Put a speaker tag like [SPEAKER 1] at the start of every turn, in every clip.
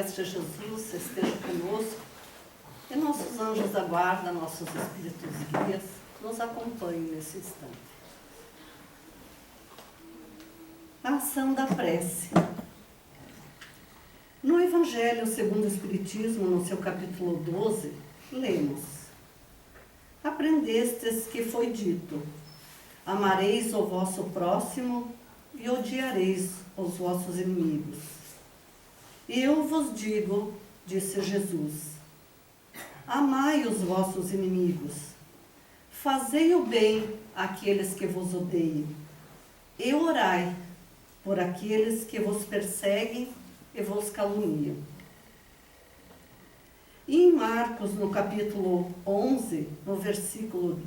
[SPEAKER 1] Mestre Jesus esteja conosco e nossos anjos da guarda, nossos espíritos guias, nos acompanhem nesse instante. A ação da prece. No Evangelho segundo o Espiritismo, no seu capítulo 12, lemos: Aprendestes que foi dito: amareis o vosso próximo e odiareis os vossos inimigos. Eu vos digo, disse Jesus, amai os vossos inimigos, fazei o bem àqueles que vos odeiam, e orai por aqueles que vos perseguem e vos caluniam. E em Marcos, no capítulo 11, no versículo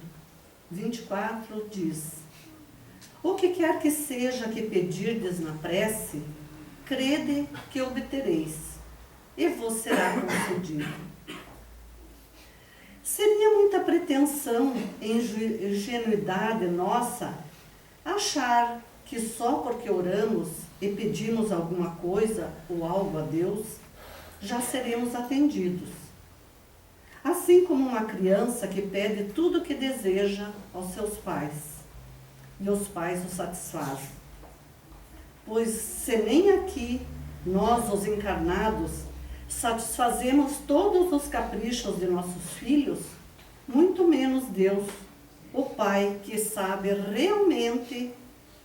[SPEAKER 1] 24, diz: o que quer que seja que pedirdes na prece, crede que obtereis, e vos será concedido. Seria muita pretensão e ingenuidade nossa achar que só porque oramos e pedimos alguma coisa ou algo a Deus, já seremos atendidos. Assim como uma criança que pede tudo o que deseja aos seus pais, e os pais o satisfazem. Pois se nem aqui, nós, os encarnados, satisfazemos todos os caprichos de nossos filhos, muito menos Deus, o Pai, que sabe realmente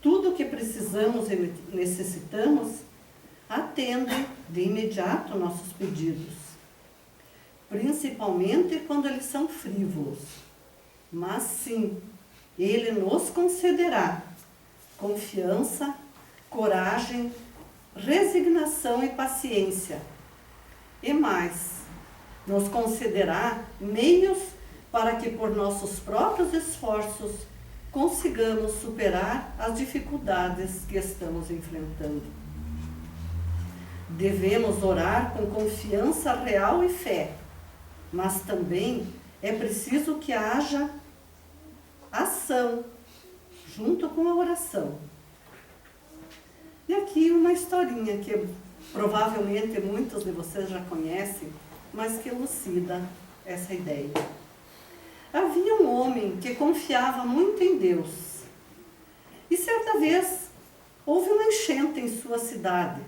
[SPEAKER 1] tudo o que precisamos e necessitamos, atende de imediato nossos pedidos, principalmente quando eles são frívolos. Mas sim, Ele nos concederá confiança, coragem, resignação e paciência. E mais, nos concederá meios para que por nossos próprios esforços consigamos superar as dificuldades que estamos enfrentando. Devemos orar com confiança real e fé, mas também é preciso que haja ação junto com a oração. E aqui uma historinha que provavelmente muitos de vocês já conhecem, mas que elucida essa ideia. Havia um homem que confiava muito em Deus. E certa vez houve uma enchente em sua cidade,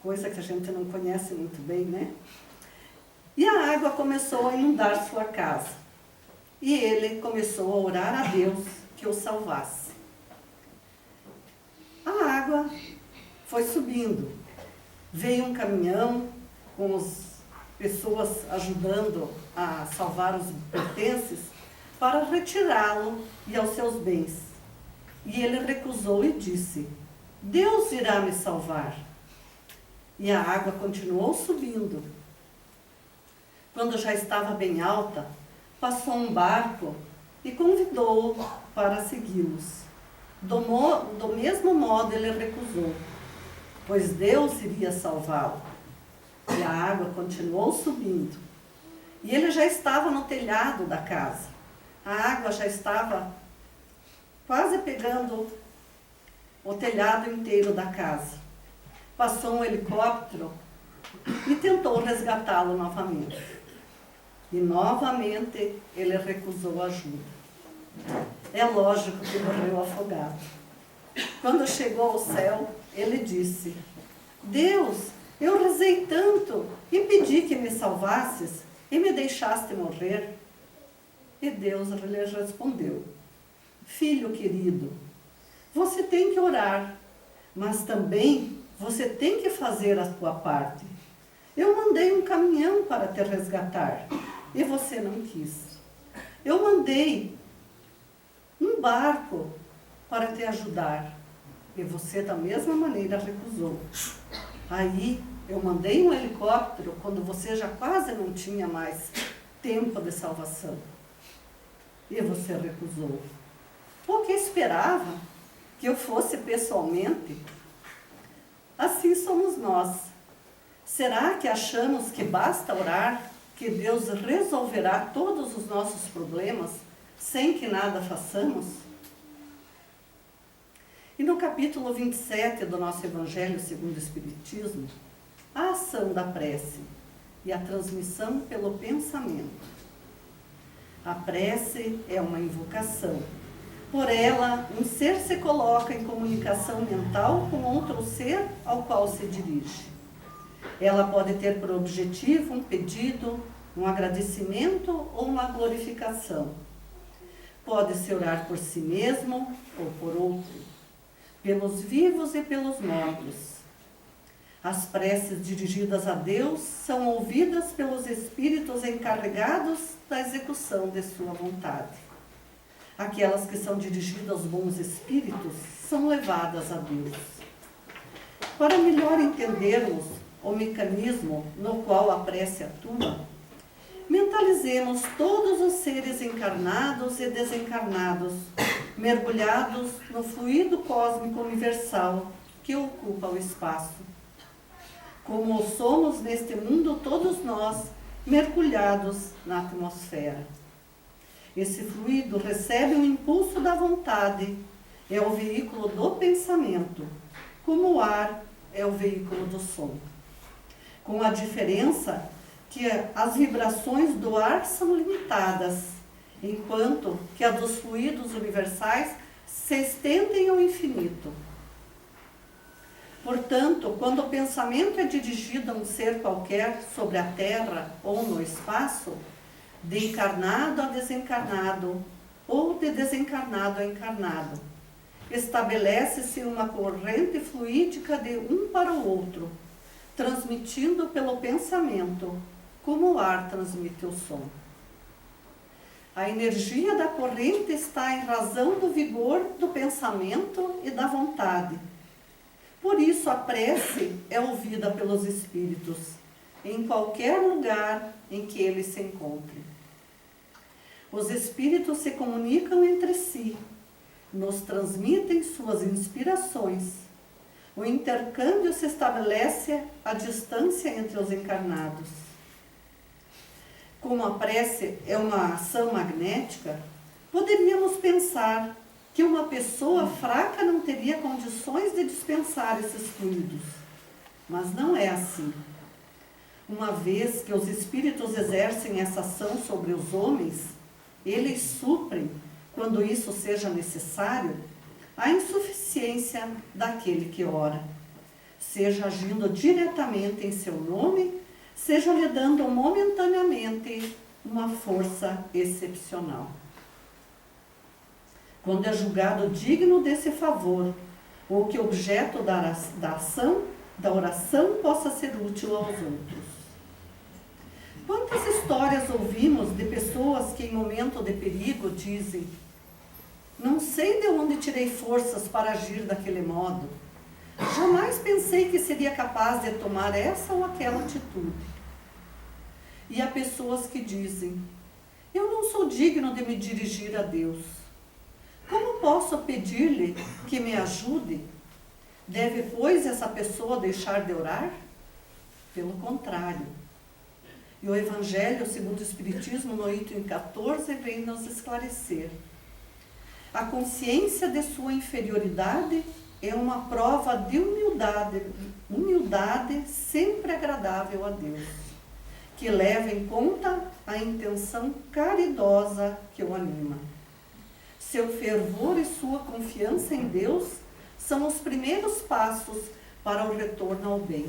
[SPEAKER 1] coisa que a gente não conhece muito bem, né? E a água começou a inundar sua casa. E ele começou a orar a Deus que o salvasse. A água foi subindo. Veio um caminhão com as pessoas ajudando a salvar os pertences para retirá-lo e aos seus bens. E ele recusou e disse: Deus irá me salvar. E a água continuou subindo. Quando já estava bem alta, passou um barco e convidou-o para segui-los. Do mesmo modo ele recusou, pois Deus iria salvá-lo. E a água continuou subindo. E ele já estava no telhado da casa. A água já estava quase pegando o telhado inteiro da casa. Passou um helicóptero e tentou resgatá-lo novamente. E novamente ele recusou ajuda. É lógico que morreu afogado. Quando chegou ao céu, ele disse: Deus, eu rezei tanto e pedi que me salvasses e me deixaste morrer. E Deus lhe respondeu: Filho querido, você tem que orar, mas também você tem que fazer a sua parte. Eu mandei um caminhão para te resgatar e você não quis. Eu mandei um barco para te ajudar e você da mesma maneira recusou. Aí eu mandei um helicóptero quando você já quase não tinha mais tempo de salvação e você recusou. Porque esperava que eu fosse pessoalmente. Assim somos nós. Será que achamos que basta orar, que Deus resolverá todos os nossos problemas sem que nada façamos? E no capítulo 27 do nosso Evangelho segundo o Espiritismo, a ação da prece e a transmissão pelo pensamento. A prece é uma invocação. Por ela, um ser se coloca em comunicação mental com outro ser ao qual se dirige. Ela pode ter por objetivo um pedido, um agradecimento ou uma glorificação. Pode-se orar por si mesmo ou por outro, pelos vivos e pelos mortos. As preces dirigidas a Deus são ouvidas pelos espíritos encarregados da execução de sua vontade. Aquelas que são dirigidas aos bons espíritos são levadas a Deus. Para melhor entendermos o mecanismo no qual a prece atua, mentalizemos todos os seres encarnados e desencarnados, mergulhados no fluido cósmico universal que ocupa o espaço. Como somos neste mundo todos nós, mergulhados na atmosfera. Esse fluido recebe um impulso da vontade, é o veículo do pensamento, como o ar é o veículo do som. Com a diferença que as vibrações do ar são limitadas, enquanto que a dos fluidos universais se estendem ao infinito. Portanto, quando o pensamento é dirigido a um ser qualquer sobre a Terra ou no espaço, de encarnado a desencarnado ou de desencarnado a encarnado, estabelece-se uma corrente fluídica de um para o outro, transmitindo pelo pensamento, como o ar transmite o som. A energia da corrente está em razão do vigor do pensamento e da vontade. Por isso, a prece é ouvida pelos espíritos, em qualquer lugar em que eles se encontrem. Os espíritos se comunicam entre si, nos transmitem suas inspirações. O intercâmbio se estabelece à distância entre os encarnados. Como a prece é uma ação magnética, poderíamos pensar que uma pessoa fraca não teria condições de dispensar esses fluidos. Mas não é assim. Uma vez que os espíritos exercem essa ação sobre os homens, eles suprem, quando isso seja necessário, a insuficiência daquele que ora, seja agindo diretamente em seu nome, seja lhe dando momentaneamente uma força excepcional. Quando é julgado digno desse favor, ou que o objeto da oração possa ser útil aos outros. Quantas histórias ouvimos de pessoas que em momento de perigo dizem: não sei de onde tirei forças para agir daquele modo. Jamais pensei que seria capaz de tomar essa ou aquela atitude. E há pessoas que dizem: eu não sou digno de me dirigir a Deus. Como posso pedir-lhe que me ajude? Deve, pois, essa pessoa deixar de orar? Pelo contrário. E o Evangelho, segundo o Espiritismo, no item 14, vem nos esclarecer. A consciência de sua inferioridade é uma prova de humildade sempre agradável a Deus, que leva em conta a intenção caridosa que o anima. Seu fervor e sua confiança em Deus são os primeiros passos para o retorno ao bem,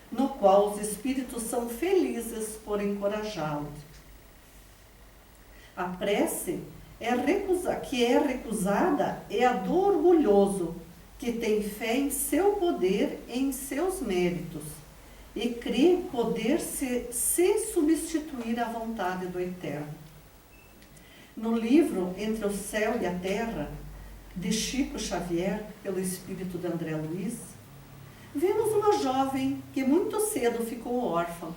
[SPEAKER 1] no qual os espíritos são felizes por encorajá-lo. A prece que é recusada é a do orgulhoso, que tem fé em seu poder e em seus méritos, e crê poder se substituir à vontade do Eterno. No livro Entre o Céu e a Terra, de Chico Xavier, pelo espírito de André Luiz, vemos uma jovem que muito cedo ficou órfã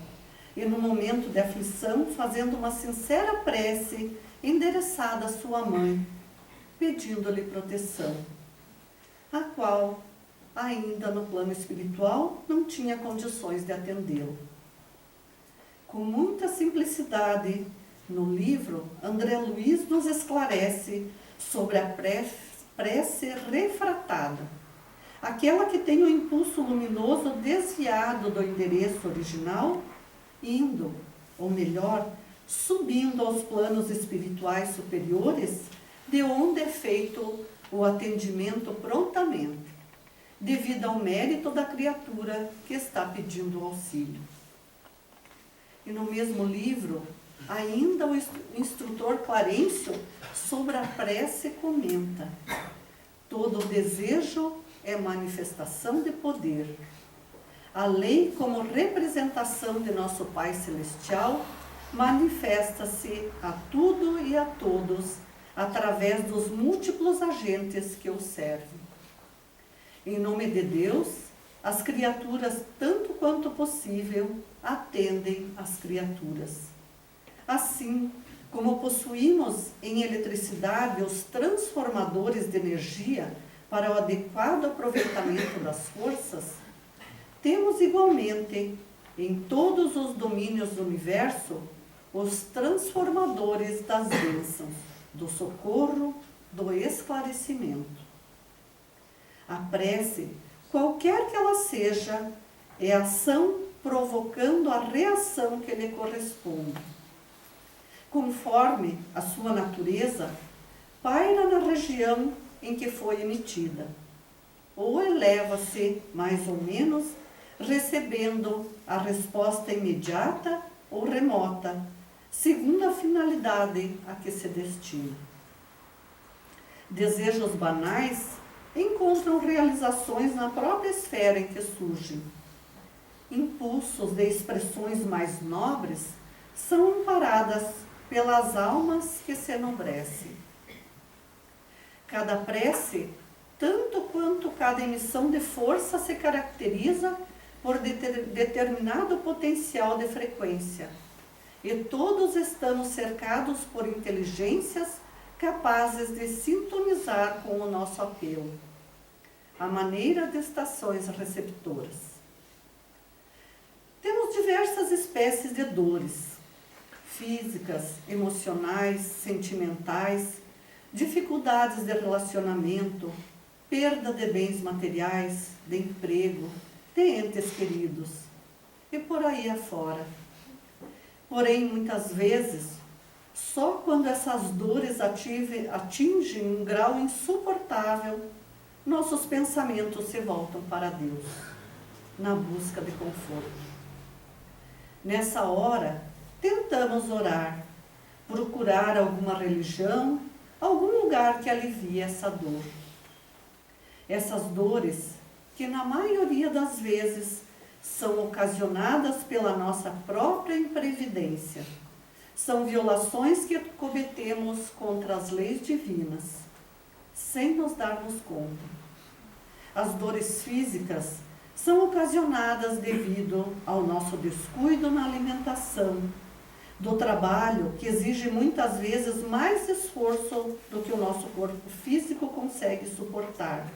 [SPEAKER 1] e, no momento de aflição, fazendo uma sincera prece endereçada à sua mãe, pedindo-lhe proteção, a qual, ainda no plano espiritual, não tinha condições de atendê-lo. Com muita simplicidade, no livro, André Luiz nos esclarece sobre a prece refratada, aquela que tem o impulso luminoso desviado do endereço original, indo, ou melhor, subindo aos planos espirituais superiores, de onde é feito o atendimento prontamente, devido ao mérito da criatura que está pedindo auxílio. E no mesmo livro, ainda o instrutor Clarencio, sobre a prece, comenta: todo desejo é manifestação de poder. A lei, como representação de nosso Pai Celestial, manifesta-se a tudo e a todos através dos múltiplos agentes que o servem. Em nome de Deus, as criaturas, tanto quanto possível, atendem às criaturas. Assim, como possuímos em eletricidade os transformadores de energia para o adequado aproveitamento das forças, temos igualmente, em todos os domínios do universo, os transformadores das bênçãos, do socorro, do esclarecimento. A prece, qualquer que ela seja, é ação provocando a reação que lhe corresponde. Conforme a sua natureza, paira na região em que foi emitida, ou eleva-se, mais ou menos, recebendo a resposta imediata ou remota, segundo a finalidade a que se destina. Desejos banais encontram realizações na própria esfera em que surgem. Impulsos de expressões mais nobres são amparadas pelas almas que se enobrecem. Cada prece, tanto quanto cada emissão de força, se caracteriza por determinado potencial de frequência, e todos estamos cercados por inteligências capazes de sintonizar com o nosso apelo, à maneira de estações receptoras. Temos diversas espécies de dores, físicas, emocionais, sentimentais, dificuldades de relacionamento, perda de bens materiais, de emprego, de entes queridos, e por aí afora. Porém, muitas vezes, só quando essas dores atingem um grau insuportável, nossos pensamentos se voltam para Deus, na busca de conforto. Nessa hora, tentamos orar, procurar alguma religião, algum lugar que alivie essa dor. Essas dores, que na maioria das vezes são ocasionadas pela nossa própria imprevidência, são violações que cometemos contra as leis divinas, sem nos darmos conta. As dores físicas são ocasionadas devido ao nosso descuido na alimentação, do trabalho que exige muitas vezes mais esforço do que o nosso corpo físico consegue suportar.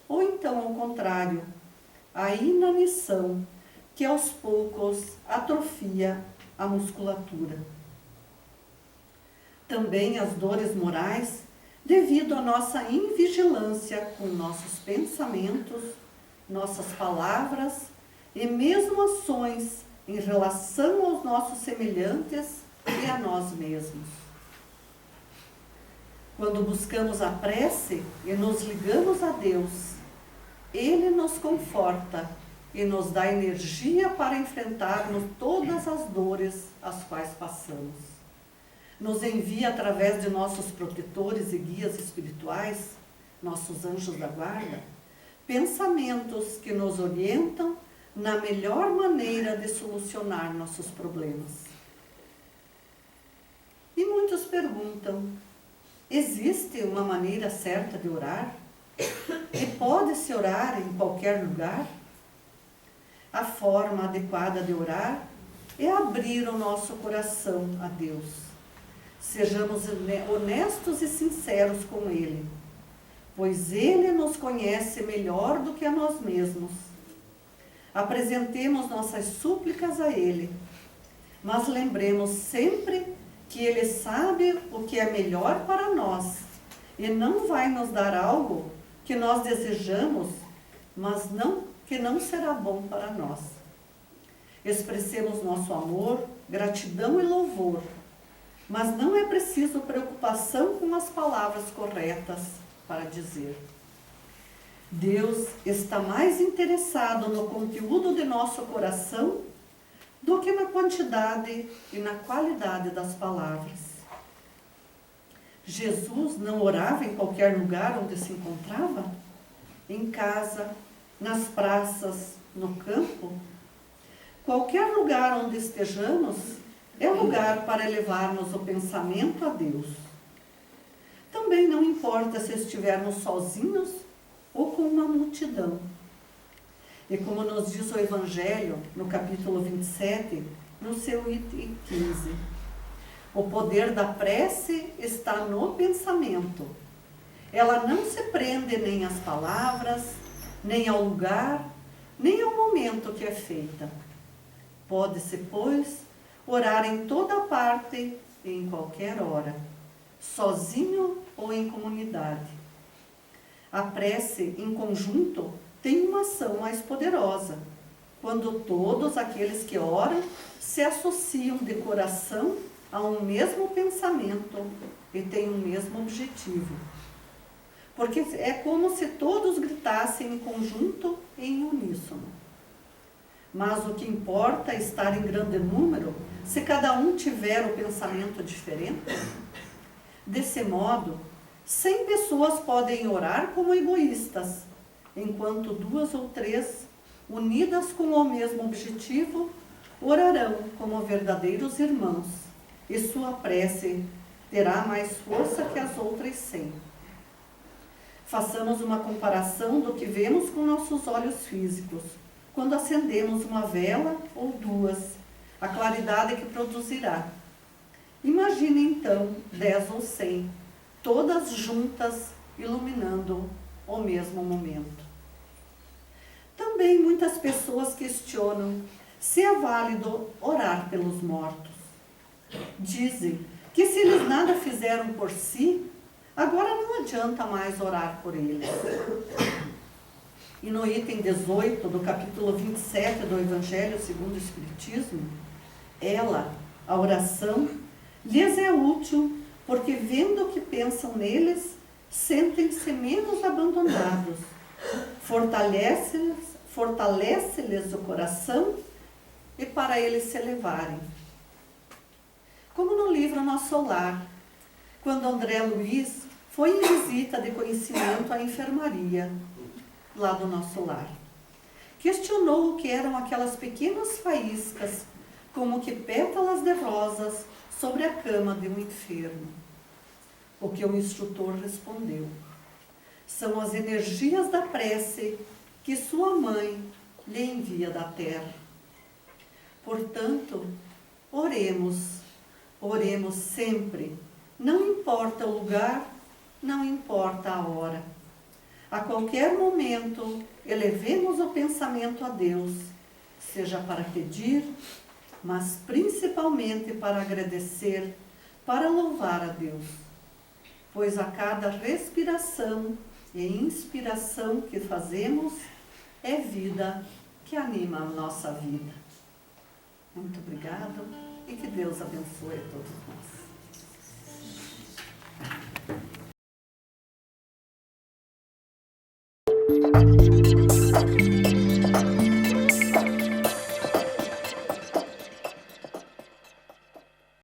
[SPEAKER 1] Ou então, ao contrário, a inanição que aos poucos atrofia a musculatura. Também as dores morais, devido à nossa invigilância com nossos pensamentos, nossas palavras e mesmo ações em relação aos nossos semelhantes e a nós mesmos. Quando buscamos a prece e nos ligamos a Deus, Ele nos conforta e nos dá energia para enfrentarmos todas as dores as quais passamos. Nos envia através de nossos protetores e guias espirituais, nossos anjos da guarda, pensamentos que nos orientam na melhor maneira de solucionar nossos problemas. E muitos perguntam: existe uma maneira certa de orar? E pode-se orar em qualquer lugar? A forma adequada de orar é abrir o nosso coração a Deus. Sejamos honestos e sinceros com Ele, pois Ele nos conhece melhor do que a nós mesmos. Apresentemos nossas súplicas a Ele, mas lembremos sempre que Ele sabe o que é melhor para nós e não vai nos dar algo que nós desejamos mas não que não será bom para nós. Expressemos nosso amor, gratidão e louvor, mas não é preciso preocupação com as palavras corretas para dizer. Deus está mais interessado no conteúdo de nosso coração do que na quantidade e na qualidade das palavras. Jesus não orava em qualquer lugar onde se encontrava? Em casa, nas praças, no campo? Qualquer lugar onde estejamos é lugar para elevarmos o pensamento a Deus. Também não importa se estivermos sozinhos ou com uma multidão. E como nos diz o Evangelho, no capítulo 27, no seu item 15, o poder da prece está no pensamento. Ela não se prende nem às palavras, nem ao lugar, nem ao momento que é feita. Pode-se, pois, orar em toda parte e em qualquer hora, sozinho ou em comunidade. A prece em conjunto tem uma ação mais poderosa, quando todos aqueles que oram se associam de coração a um mesmo pensamento e têm um mesmo objetivo. Porque é como se todos gritassem em conjunto e em uníssono. Mas o que importa é estar em grande número se cada um tiver o pensamento diferente. Desse modo, 100 pessoas podem orar como egoístas, enquanto 2 ou 3, unidas com o mesmo objetivo, orarão como verdadeiros irmãos, e sua prece terá mais força que as outras 100. Façamos uma comparação do que vemos com nossos olhos físicos, quando acendemos uma vela ou 2, a claridade que produzirá. Imagine então 10 ou 100, todas juntas, iluminando o mesmo momento. Também muitas pessoas questionam se é válido orar pelos mortos. Dizem que se eles nada fizeram por si, agora não adianta mais orar por eles. E no item 18 do capítulo 27 do Evangelho segundo o Espiritismo, a oração, lhes é útil porque vendo que pensam neles, sentem-se menos abandonados. Fortalece-lhes o coração e para eles se elevarem. Como no livro Nosso Lar, quando André Luiz foi em visita de conhecimento à enfermaria, lá do Nosso Lar. Questionou o que eram aquelas pequenas faíscas, como que pétalas de rosas sobre a cama de um enfermo. O que o instrutor respondeu: são as energias da prece que sua mãe lhe envia da terra. Portanto, oremos sempre, não importa o lugar, não importa a hora. A qualquer momento, elevemos o pensamento a Deus, seja para pedir, mas principalmente para agradecer, para louvar a Deus. Pois a cada respiração e inspiração que fazemos, é vida que anima a nossa vida. Muito obrigado e que Deus abençoe a todos nós.